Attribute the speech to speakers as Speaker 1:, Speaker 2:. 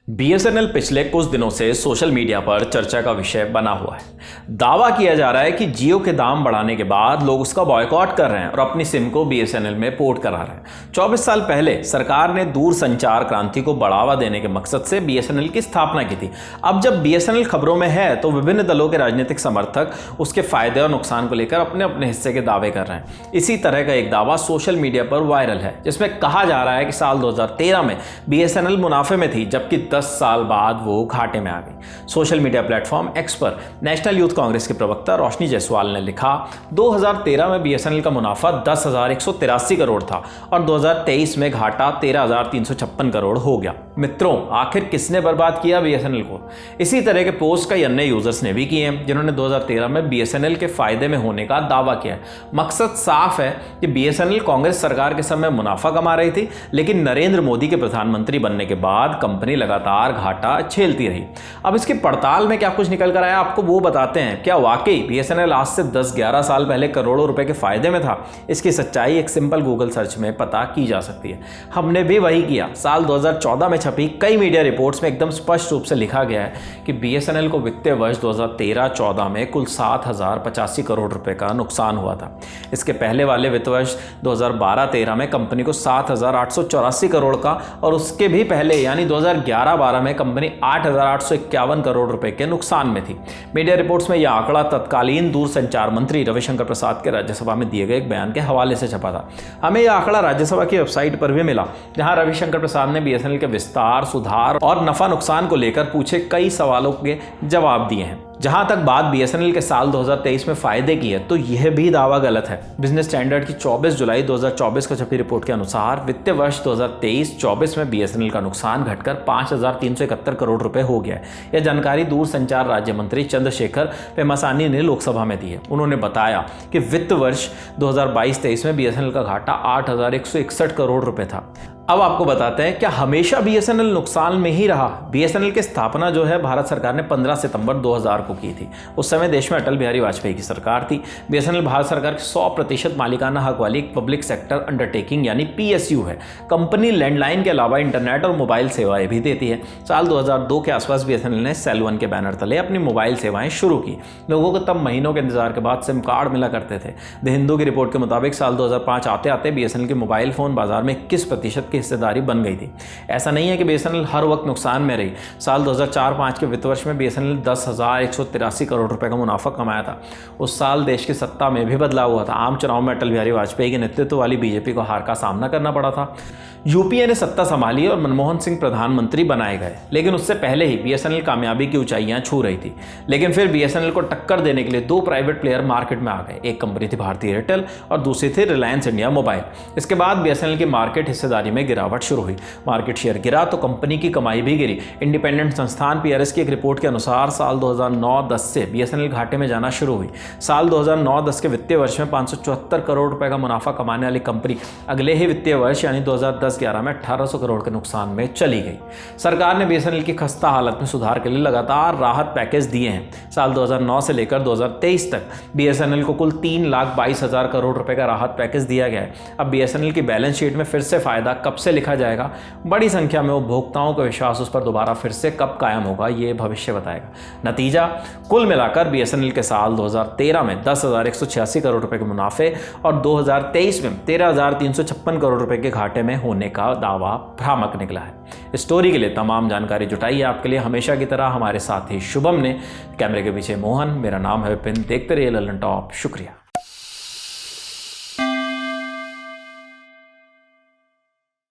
Speaker 1: BSNL पिछले कुछ दिनों से सोशल मीडिया पर चर्चा का विषय बना हुआ है। दावा किया जा रहा है कि जियो के दाम बढ़ाने के बाद लोग उसका बॉयकॉट कर रहे हैं और अपनी सिम को बीएसएनएल में पोर्ट करा रहे हैं। 24 साल पहले सरकार ने दूर संचार क्रांति को बढ़ावा देने के मकसद से बीएसएनएल की स्थापना की थी। अब जब बीएसएनएल खबरों में है तो विभिन्न दलों के राजनीतिक समर्थक उसके फायदे और नुकसान को लेकर अपने अपने हिस्से के दावे कर रहे हैं। इसी तरह का एक दावा सोशल मीडिया पर वायरल है, जिसमें कहा जा रहा है कि साल 2013 में बीएसएनएल मुनाफे में थी, जबकि 10 साल बाद वो घाटे में आ गई। सोशल मीडिया प्लेटफॉर्म एक्स पर नेशनल यूथ कांग्रेस के प्रवक्ता रोशनी जायसवाल ने लिखा, 2013 में बीएसएनएल का मुनाफा 10,183 करोड़ था और 2023 में घाटा 13,356 करोड़ हो गया। मित्रों, आखिर किसने बर्बाद किया बीएसएनएल को? इसी तरह के पोस्ट कई अन्य यूजर्स ने भी किए हैं, जिन्होंने 2013 में बीएसएनएल के फायदे में होने का दावा किया है। मकसद साफ है कि बीएसएनएल कांग्रेस सरकार के समय मुनाफा कमा रही थी, लेकिन नरेंद्र मोदी के प्रधानमंत्री बनने के बाद कंपनी लगातार घाटा झेलती रही। अब इसकी पड़ताल में क्या कुछ निकल कर आया, आपको वो बताते हैं। क्या वाकई बीएसएनएल आज से 10-11 साल पहले करोड़ों रुपए के फायदे में था? इसकी सच्चाई एक सिंपल गूगल सर्च में पता की जा सकती है। हमने भी वही किया। साल 2014 में छपी कई मीडिया रिपोर्ट्स में एकदम स्पष्ट रूप से लिखा गया है कि बीएसएनएल को वित्तीय वर्ष 2013-14 में कुल 7,085 करोड़ रुपए का नुकसान हुआ था। इसके पहले वाले वित्त वर्ष 2012-13 में कंपनी को 7,884 करोड़ का, और उसके भी पहले यानी 2011-12 में कंपनी 8,851 करोड़ रुपए के नुकसान में थी। मीडिया रिपोर्ट्स में यह आंकड़ा तत्कालीन दूरसंचार मंत्री रविशंकर प्रसाद के राज्यसभा में दिए गए एक बयान के हवाले से छपा था। हमें यह आंकड़ा राज्यसभा की वेबसाइट पर भी मिला, जहां रविशंकर प्रसाद ने बीएसएनएल के विस्तार, सुधार और नफा नुकसान को लेकर पूछे कई सवालों के जवाब दिए हैं। जहां तक बात बीएसएनएल के साल 2023 में फायदे की है, तो यह भी दावा गलत है। बिजनेस स्टैंडर्ड की 24 जुलाई 2024 को छपी रिपोर्ट के अनुसार वित्तीय वर्ष 2023-24 में बीएसएनएल का नुकसान घटकर 5,371 करोड़ रुपए हो गया है। यह जानकारी दूरसंचार राज्य मंत्री चंद्रशेखर पेमासानी ने लोकसभा में दी है। उन्होंने बताया कि वित्त वर्ष 2022-23 में बीएसएनएल का घाटा 8,161 करोड़ रुपए था। अब आपको बताते हैं, क्या हमेशा बीएसएनएल नुकसान में ही रहा? बीएसएनएल की स्थापना जो है भारत सरकार ने 15 सितंबर 2000 को की थी। उस समय देश में अटल बिहारी वाजपेयी की सरकार थी। बीएसएनएल भारत सरकार की 100% मालिकाना हक वाली एक पब्लिक सेक्टर अंडरटेकिंग यानी पीएसयू है। कंपनी लैंडलाइन के अलावा इंटरनेट और मोबाइल सेवाएं भी देती है। साल 2002 के आसपास बीएसएनएल ने सेल वन के बैनर तले अपनी मोबाइल सेवाएं शुरू की। लोगों को तब महीनों के इंतजार के बाद सिम कार्ड मिला करते थे। द हिंदू की रिपोर्ट के मुताबिक साल 2005 आते आते बीएसएनएल के मोबाइल फोन बाजार में 21% की हिस्सेदारी बन गई थी। ऐसा नहीं है कि बीएसएनएल हर वक्त नुकसान में रही। साल 2004-05 के वित्त वर्ष में बीएसएनएल 10,183 करोड़ रुपए का मुनाफा कमाया था। उस साल देश की सत्ता में भी बदलाव हुआ था। आम चुनाव में अटल बिहारी वाजपेयी के नेतृत्व वाली बीजेपी को हार का सामना करना पड़ा था। यूपीए ने सत्ता संभाली और मनमोहन सिंह प्रधानमंत्री बनाए गए, लेकिन उससे पहले ही बीएसएनएल कामयाबी की ऊंचाइयां छू रही थी। लेकिन फिर बीएसएनएल को टक्कर देने के लिए दो प्राइवेट प्लेयर मार्केट में आ गए। एक कंपनी थी भारतीय एयरटेल और दूसरी थी रिलायंस इंडिया मोबाइल। इसके बाद बीएसएनएल की मार्केट हिस्सेदारी में गिरावट शुरू हुई। मार्केट शेयर गिरा तो कंपनी की कमाई भी गिरी। इंडिपेंडेंट संस्थान पीआरएस की एक रिपोर्ट के अनुसार साल 2009-10 से बीएसएनएल घाटे में जाना शुरू हुई। साल 2009-10 के वित्तीय वर्ष में 574 करोड़ रुपए का मुनाफा कमाने वाली कंपनी अगले ही वित्तीय वर्ष यानी 2010-11 में 1800 करोड़ के नुकसान में चली गई। सरकार ने बीएसएनएल की खस्ता हालत में सुधार के लिए लगातार राहत पैकेज दिए हैं। साल 2009 से लेकर 2023 तक बीएसएनएल को कुल 3,22,000 करोड़ रुपए का राहत पैकेज दिया गया है। अब बीएसएनएल की बैलेंस शीट में फिर से फायदा कब से लिखा जाएगा? बड़ी संख्या में उपभोक्ताओं का विश्वास उस पर दोबारा फिर से कब कायम होगा, ये भविष्य बताएगा। नतीजा, कुल मिलाकर बीएसएनएल के साल 2013 में 10,186 करोड़ रुपए के मुनाफे और 2023 में 13,356 करोड़ रुपए के घाटे में होने का दावा भ्रामक निकला है। इस स्टोरी के लिए तमाम जानकारी जुटाई है आपके लिए हमेशा की तरह हमारे साथी शुभम ने। कैमरे के पीछे मोहन, मेरा नाम है विपिन। देखते रहिए ललन टॉप। शुक्रिया।